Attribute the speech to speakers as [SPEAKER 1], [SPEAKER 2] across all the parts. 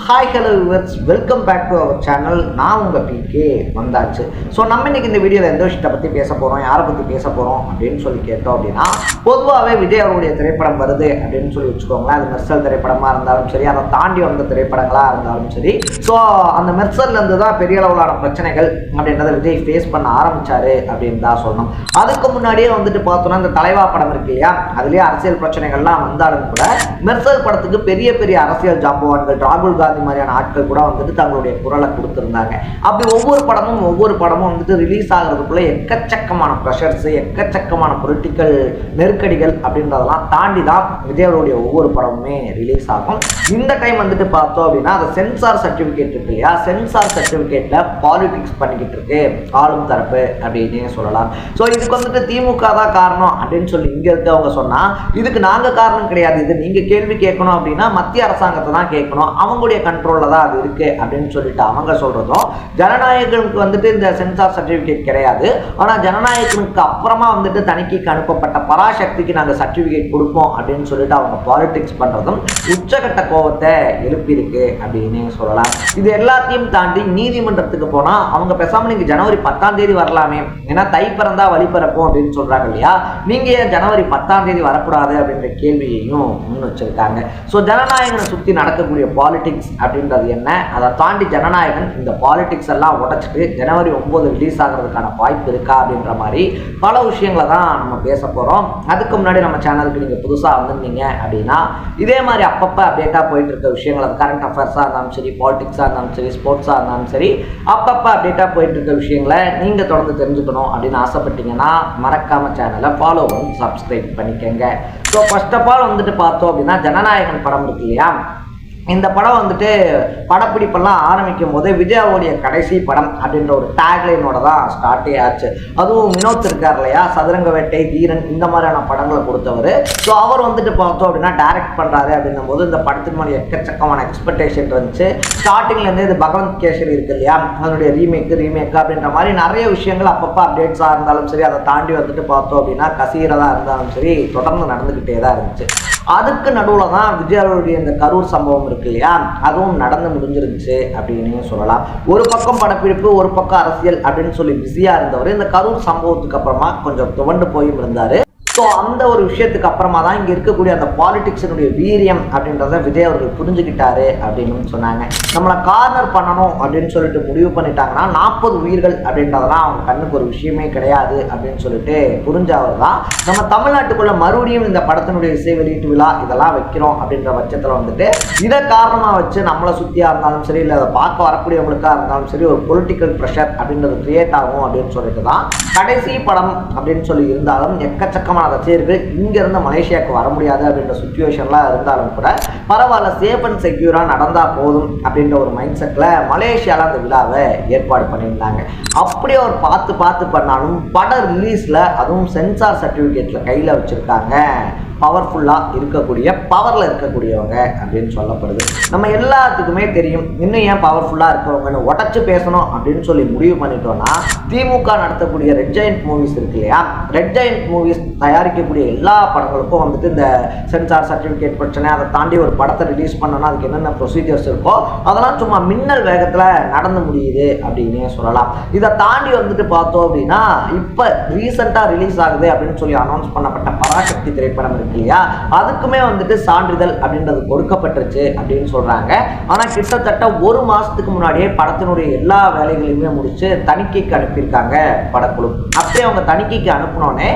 [SPEAKER 1] Hi hello viewers, welcome back to our channel. நான் உங்கள் PK வந்தாச்சு. ஸோ நம்ம இன்றைக்கி இந்த வீடியோவில் எந்த விஷயத்தை பற்றி பேச போகிறோம், யாரை பற்றி பேச போகிறோம் அப்படின்னு சொல்லி கேட்டோம் அப்படின்னா, பொதுவாகவே விஜய் அவருடைய திரைப்படம் வருது அப்படின்னு சொல்லி வச்சுக்கோங்களேன். அது மெர்சல் திரைப்படமாக இருந்தாலும் சரி, அதை தாண்டி வந்த திரைப்படங்களாக இருந்தாலும் சரி, ஸோ அந்த மெர்சல்லேருந்து தான் பெரிய அளவிலான பிரச்சனைகள் அப்படின்றத விஜய் ஃபேஸ் பண்ண ஆரம்பித்தார் அப்படின்னு தான் சொல்லணும். அதுக்கு முன்னாடியே வந்துட்டு பார்த்தோன்னா இந்த தலைவா படம் இருக்கு இல்லையா, அதுலேயே அரசியல் பிரச்சனைகள்லாம் வந்தாலும் கூட மெர்சல் படத்துக்கு பெரிய பெரிய அரசியல் ஜாம்பவான்கள் ராகுல் காந்தி மாதிரியான ஆட்கள் கூட வந்துட்டு தங்களுடைய குரலை கொடுத்துருந்தாங்க. அப்படி ஒவ்வொரு படமும் வந்துட்டு ரிலீஸ் ஆகிறதுக்குள்ள எக்கச்சக்கமான ப்ரெஷர்ஸ், எக்கச்சக்கமான பொலிட்டிக்கல் நெருக்கடிகள் அப்படின்றதெல்லாம் தாண்டி தான் விஜய் அவருடைய ஒவ்வொரு படமுமே ரிலீஸ் ஆகும். இந்த டைம் வந்துட்டு பார்த்தோம் அப்படின்னா அந்த சென்சார் சர்டிஃபிகேட் இருக்கு இல்லையா, சென்சார் சர்டிஃபிகேட்ல பாலிடிக்ஸ் பண்ணிக்கிட்டு இருக்கு ஆளும் தரப்பு அப்படின்னே சொல்லலாம். ஸோ இதுக்கு வந்துட்டு திமுக தான் காரணம் அப்படின்னு சொல்லி இங்க இருக்கவங்க சொன்னா, இதுக்கு நாங்க காரணம் கிடையாது, இது நீங்க கேள்வி கேட்கணும் அப்படின்னா மத்திய அரசாங்கத்தை தான் கேட்கணும், அவங்களுடைய கண்ட்ரோல்ல தான் அது இருக்கு அப்படின்னு சொல்லிட்டு அவங்க சொல்றதும், ஜனநாயகனுக்கு வந்துட்டு இந்த சென்சார் சர்டிபிகேட் கிடையாது, ஆனா ஜனநாயகனுக்கு அப்புறமா வந்துட்டு தணிக்கைக்கு அனுப்பப்பட்ட பராசக்திக்கு நாங்க சர்டிபிகேட் கொடுப்போம் அப்படின்னு சொல்லிட்டு அவங்க பாலிடிக்ஸ் பண்றதும் உச்சகட்ட கோபத்தை எழுப்பியிருக்கு அப்படின்னு சொல்லலாம். இது எல்லாத்தையும் தாண்டி நீதிமன்றத்துக்கு போனா அவங்க பேசாம நீங்க ஜனவரி 10ஆம் தேதி வரலாமே, ஏன்னா தை பிறந்தா வழி பிறக்கும் அப்படின்னு சொல்றாங்க இல்லையா, நீங்க ஏன் ஜனவரி 10ஆம் தேதி வரக்கூடாது அப்படின்ற கேள்வியையும் முன் வச்சிருக்காங்க. ஸோ ஜனநாயகனை சுற்றி நடக்கக்கூடிய பாலிடிக்ஸ் அப்படின்றது என்ன, அதை தாண்டி ஜனநாயகன் இந்த பாலிடிக்ஸ் எல்லாம் உடைச்சிட்டு ஜனவரி 9 ரிலீஸ் ஆகிறதுக்கான வாய்ப்பு இருக்கா அப்படின்ற மாதிரி பல விஷயங்களை தான் நம்ம பேச போகிறோம். அதுக்கு முன்னாடி நம்ம சேனலுக்கு நீங்கள் புதுசாக வந்திருந்தீங்க அப்படின்னா இதே மாதிரி அப்பப்போ அப்டேட்டாக போயிட்டு இருக்க விஷயங்கள், அது கரண்ட் அஃபேர்ஸாக இருந்தாலும் சரி, பாலிடிக்ஸாக இருந்தாலும் சரி, ஸ்போர்ட்ஸாக இருந்தாலும் சரி, அப்பப்போ அப்டேட்டாக போயிட்டு இருக்க விஷயங்களை நீங்கள் தொடர்ந்து தெரிஞ்சுக்கணும் அப்படின்னு ஆசைப்பட்டீங்கன்னா மறக்காம சேனலை ஃபாலோ பண்ணி சப்ஸ்கிரைப் பண்ணிக்கங்க. ஸோ ஃபர்ஸ்ட் ஆஃப் ஆல் வந்துட்டு பார்த்தோம் அப்படின்னா ஜனநாயகன் படம் இருக்கு இல்லையா, இந்த படம் வந்துட்டு படப்பிடிப்பெல்லாம் ஆரம்பிக்கும் போது விஜயாவுடைய கடைசி படம் அப்படின்ற ஒரு டேக்லைனோட தான் ஸ்டார்ட்டே ஆச்சு. அதுவும் வினோத் இருக்கார் இல்லையா, சதுரங்க வேட்டை, தீரன், இந்த மாதிரியான படங்களை கொடுத்தவர். ஸோ அவர் வந்துட்டு பார்த்தோம் அப்படின்னா டைரக்ட் பண்ணுறாரு அப்படின்னும் போது இந்த படத்தின் மேலே எக்கச்சக்கமான எக்ஸ்பெக்டேஷன் இருந்துச்சு. ஸ்டார்டிங்லேருந்து இது பகவந்த் கேசரி இருக்கு இல்லையா, அதனுடைய ரீமேக் அப்படின்ற மாதிரி நிறைய விஷயங்கள் அப்பப்போ அப்டேட்ஸாக இருந்தாலும் சரி, அதை தாண்டி வந்துட்டு பார்த்தோம் அப்படின்னா கசீரதாக இருந்தாலும் சரி, தொடர்ந்து நடந்துக்கிட்டே தான் இருந்துச்சு. அதுக்கு நடுவில் தான் விஜயாவுடைய இந்த கரூர் சம்பவம் இருக்கு இல்லையா, அதுவும் நடந்து முடிஞ்சிருந்துச்சு அப்படின்னு சொல்லலாம். ஒரு பக்கம் படப்பிடிப்பு, ஒரு பக்கம் அரசியல் அப்படின்னு சொல்லி பிஸியாக இருந்தவர் இந்த கரூர் சம்பவத்துக்கு அப்புறமா கொஞ்சம் துவண்டு போயும் இருந்தார். ஸோ அந்த ஒரு விஷயத்துக்கு அப்புறமா தான் இங்கே இருக்கக்கூடிய அந்த பாலிடிக்ஸினுடைய வீரியம் அப்படின்றத விஜய் அவர்கள் புரிஞ்சுக்கிட்டாரு அப்படின்னு சொன்னாங்க. நம்மளை கார்னர் பண்ணணும் அப்படின்னு சொல்லிட்டு முடிவு பண்ணிட்டாங்கன்னா 40 உயிர்கள் அப்படின்றதெல்லாம் அவங்க கண்ணுக்கு ஒரு விஷயமே கிடையாது அப்படின்னு சொல்லிட்டு புரிஞ்சவர் தான் நம்ம தமிழ்நாட்டுக்குள்ள மறுபடியும் இந்த படத்தினுடைய இசை வெளியீட்டு விழா இதெல்லாம் வைக்கிறோம் அப்படின்ற பட்சத்தில் வந்துட்டு இதை காரணமாக வச்சு நம்மளை சுற்றியாக இருந்தாலும் சரி, இல்லை அதை பார்க்க வரக்கூடியவங்களுக்காக இருந்தாலும் சரி, ஒரு பொலிட்டிக்கல் ப்ரெஷர் அப்படின்றது கிரியேட் ஆகும் அப்படின்னு சொல்லிட்டு தான் கடைசி படம் அப்படின்னு சொல்லி இருந்தாலும் எக்கச்சக்கமான ரசிகர்கள் இங்கிருந்து மலேசியாவுக்கு வர முடியாது அப்படின்ற சுச்சுவேஷன்லாம் இருந்தாலும் கூட பரவாயில்ல, சேஃப் அண்ட் செக்யூராக நடந்தால் போதும் அப்படின்ற ஒரு மைண்ட் செட்டில் மலேசியாவில் அந்த விழாவை ஏற்பாடு பண்ணியிருந்தாங்க. அப்படியே அவர் பார்த்து பண்ணாலும் படம் ரிலீஸில் அதுவும் சென்சார் சர்டிஃபிகேட்டில் கையில் வச்சுருக்காங்க பவர்ஃபுல்லாக இருக்கக்கூடிய பவரில் இருக்கக்கூடியவங்க அப்படின்னு சொல்லப்படுது. நம்ம எல்லாத்துக்குமே தெரியும், இன்னும் ஏன் பவர்ஃபுல்லாக இருக்கவங்கன்னு உடச்சி பேசணும் அப்படின்னு சொல்லி முடிவு பண்ணிட்டோம்னா, திமுக நடத்தக்கூடிய ரெட் ஜெயண்ட் மூவிஸ் இருக்கு இல்லையா, ரெட் ஜெயண்ட் மூவிஸ் தயாரிக்கக்கூடிய எல்லா படங்களுக்கும் வந்துட்டு இந்த சென்சார் சர்டிஃபிகேட் பிரச்சனை, அதை தாண்டி ஒரு படத்தை ரிலீஸ் பண்ணோன்னா அதுக்கு என்னென்ன ப்ரொசீஜர்ஸ் இருக்கோ அதெல்லாம் சும்மா மின்னல் வேகத்தில் நடந்து முடியுது அப்படின்னே சொல்லலாம். இதை தாண்டி வந்துட்டு பார்த்தோம் அப்படின்னா இப்போ ரீசெண்டாக ரிலீஸ் ஆகுது அப்படின்னு சொல்லி அனௌன்ஸ் பண்ணப்பட்ட பராசக்தி திரைப்படம் இருக்கு இல்லையா, அதுக்குமே வந்துட்டு சான்றிதழ் அப்படின்றது கொடுக்கப்பட்டுருச்சு அப்படின்னு சொல்றாங்க. ஆனா கிட்டத்தட்ட ஒரு மாசத்துக்கு முன்னாடியே படத்தினுடைய எல்லா வேலைகளையுமே முடிச்சு தணிக்கைக்கு அனுப்பியிருக்காங்க படக்குழு. அப்படியே அவங்க தணிக்கைக்கு அனுப்பினோடனே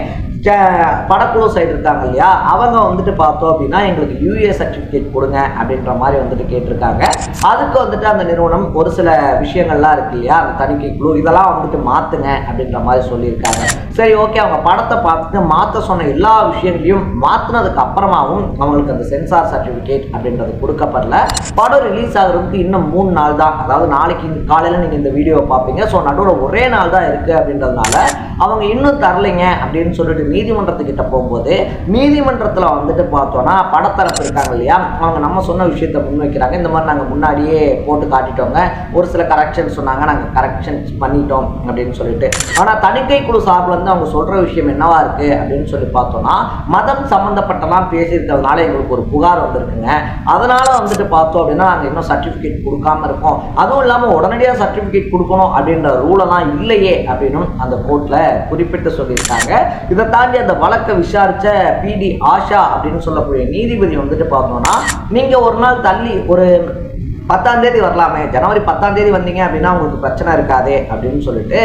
[SPEAKER 1] படக்குழு சைடு இருக்காங்க இல்லையா, அவங்க வந்துட்டு பார்த்தோம் அப்படின்னா எங்களுக்கு யூஏ சர்டிஃபிகேட் கொடுங்க அப்படின்ற மாதிரி வந்துட்டு கேட்டிருக்காங்க. அதுக்கு வந்துட்டு அந்த நிறுவனம் ஒரு சில விஷயங்கள்லாம் இருக்கு இல்லையா, அந்த தணிக்கை குழு இதெல்லாம் வந்துட்டு மாற்றுங்க அப்படின்ற மாதிரி சொல்லியிருக்காங்க. சரி, ஓகே, அவங்க படத்தை பார்த்துட்டு மாற்ற சொன்ன எல்லா விஷயங்களையும் மாற்றினதுக்கு அப்புறமாவும் அவங்களுக்கு அந்த சென்சார் சர்டிஃபிகேட் அப்படின்றது கொடுக்கப்படல. படம் ரிலீஸ் ஆகிறதுக்கு இன்னும் 3 நாள் தான், அதாவது நாளைக்கு காலையில் நீங்கள் இந்த வீடியோவை பார்ப்பீங்க. ஸோ நடுவில் ஒரே நாள் தான் இருக்குது அப்படின்றதுனால அவங்க இன்னும் தரலைங்க அப்படின்னு சொல்லிட்டு நீதிமன்றத்துக்கிட்ட போகும்போது நீதிமன்றத்தில் வந்துட்டு பார்த்தோன்னா படத்தரப்பு இருக்காங்க இல்லையா, அவங்க நம்ம சொன்ன விஷயத்தை முன்வைக்கிறாங்க. இந்த மாதிரி நாங்கள் முன்னாடியே போட்டு காட்டிட்டோங்க, ஒரு சில கரெக்ஷன் சொன்னாங்க, நாங்கள் கரெக்ஷன் பண்ணிட்டோம் அப்படின்னு சொல்லிட்டு. ஆனால் தணிக்கை குழு சார்பில் இருந்து அவங்க சொல்கிற விஷயம் என்னவா இருக்குது அப்படின்னு சொல்லி பார்த்தோன்னா, மதம் சம்மந்தப்பட்டலாம் பேசியிருக்கிறதுனால எங்களுக்கு ஒரு புகார் வந்திருக்குங்க, அதனால் வந்துட்டு பார்த்தோம் அப்படின்னா நாங்கள் இன்னும் சர்டிஃபிகேட் கொடுக்காம இருக்கோம், அதுவும் இல்லாமல் உடனடியாக சர்டிஃபிகேட் கொடுக்கணும் அப்படின்ற ரூலெல்லாம் இல்லையே அப்படின்னு அந்த கோர்ட்டில் குறிப்பிட்டு சொல்லியிருக்காங்க. இதை தாண்டி அந்த வழக்கை விசாரித்த PD ஆஷா அப்படின்னு சொல்லக்கூடிய நீதிபதி வந்துட்டு பார்த்தோம்னா, நீங்கள் ஒரு நாள் தள்ளி ஒரு 10ஆம் தேதி வரலாமே, ஜனவரி 10ஆம் தேதி வந்தீங்க அப்படின்னா உங்களுக்கு பிரச்சனை இருக்காதே அப்படின்னு சொல்லிட்டு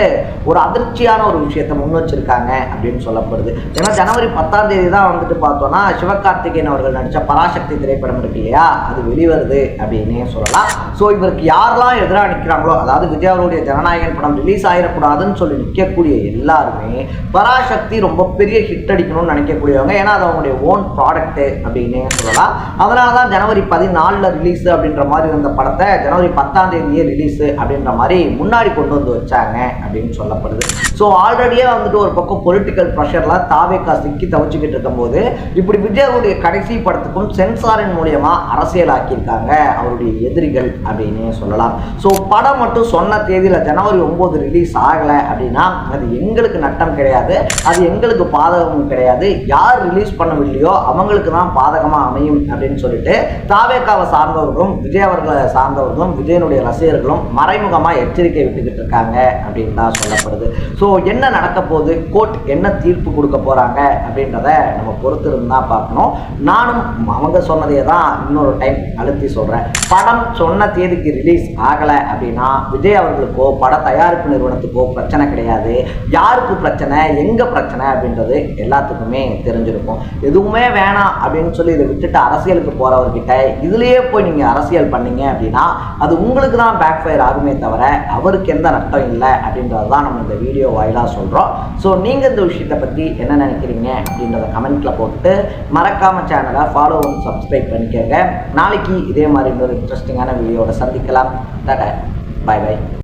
[SPEAKER 1] ஒரு அதிர்ச்சியான ஒரு விஷயத்தை முன் வச்சிருக்காங்க அப்படின்னு சொல்லப்படுது. ஏன்னா ஜனவரி 10ஆம் தேதி தான் வந்துட்டு பார்த்தோன்னா சிவகார்த்திகேயன் அவர்கள் நடித்த பராசக்தி திரைப்படம் இருக்கு இல்லையா, அது வெளிவருது அப்படின்னே சொல்லலாம். ஸோ இவருக்கு யாரெல்லாம் எதிராக நிற்கிறாங்களோ, அதாவது விஜய் அவருடைய ஜனநாயகன் படம் ரிலீஸ் ஆகிடக்கூடாதுன்னு சொல்லி நிற்கக்கூடிய எல்லாருமே பராசக்தி ரொம்ப பெரிய ஹிட் அடிக்கணும்னு நினைக்கக்கூடியவங்க. ஏன்னா அது அவங்களுடைய ஓன் ப்ராடக்ட்டு அப்படின்னே சொல்லலாம். அதனால தான் ஜனவரி 14 ரிலீஸ் அப்படின்ற மாதிரி இருந்த படத்தை ஜனவரி 10ஆம் தேதியே ரிலீஸ் அப்படின்ற மாதிரி முன்னாடி கொண்டு வந்து வச்சாங்க அப்படின்னு சொல்லப்படுது. ஸோ ஆல்ரெடியே வந்துட்டு ஒரு பக்கம் பொலிட்டிக்கல் ப்ரெஷர்ல தாவேக்கா சிக்கி தவிச்சுக்கிட்டு இருக்கும்போது இப்படி விஜயவுடைய கடைசி படத்துக்கும் சென்சாரின் மூலியமா அரசியல் ஆக்கியிருக்காங்க அவருடைய எதிரிகள் அப்படின்னு சொல்லலாம். ஸோ படம் மட்டும் சொன்ன தேதியில ஜனவரி 9 ரிலீஸ் ஆகலை அப்படின்னா அது எங்களுக்கு நட்டம் கிடையாது, அது எங்களுக்கு பாதகமும் கிடையாது, யார் ரிலீஸ் பண்ணவில்லையோ அவங்களுக்கு தான் பாதகமாக அமையும் அப்படின்னு சொல்லிட்டு தாவேக்காவை சார்ந்தவர்களும் விஜய் அவர்களை சார்ந்தவர்களும் விஜயனுடைய ரசிகர்களும் மறைமுகமாக எச்சரிக்கை விட்டுக்கிட்டு இருக்காங்க அப்படின்னு தான் சொல்லப்படுது. ஸோ என்ன நடக்க போகுது, கோர்ட் என்ன தீர்ப்பு கொடுக்க போறாங்க அப்படின்றத நம்ம பொறுத்து இருந்தா பார்க்கணும். நானும் அவங்க சொன்னதே தான் இன்னொரு டைம் அழுத்தி சொல்றேன், படம் சொன்ன தேதிக்கு ரிலீஸ் ஆகலை அப்படின்னா விஜய் அவர்களுக்கோ பட தயாரிப்பு நிறுவனத்துக்கோ பிரச்சனை கிடையாது. யாருக்கு பிரச்சனை, எங்க பிரச்சனை அப்படின்றது எல்லாத்துக்குமே தெரிஞ்சிருக்கும். எதுவுமே வேணாம் அப்படின்னு சொல்லி இதை விட்டுட்டு அரசியலுக்கு போறவர்கிட்ட இதுலயே போய் நீங்க அரசியல் பண்ணீங்க அப்படின்னா அது உங்களுக்கு தான் பேக் ஃபயர் ஆகுமே தவிர அவருக்கு எந்த நட்டம் இல்லை அப்படின்றது தான் நம்ம இந்த வீடியோ வாயிலாக சொல்கிறோம். ஸோ நீங்கள் இந்த விஷயத்தை பற்றி என்ன நினைக்கிறீங்க அப்படின்றத கமெண்ட்டில் போட்டு மறக்காமல் சேனலை ஃபாலோ பண்ணி சப்ஸ்கிரைப் பண்ணிக்கோங்க. நாளைக்கு இதே மாதிரி இன்னொரு இன்ட்ரெஸ்டிங்கான வீடியோவோட சந்திக்கலாம். Tata, bye by.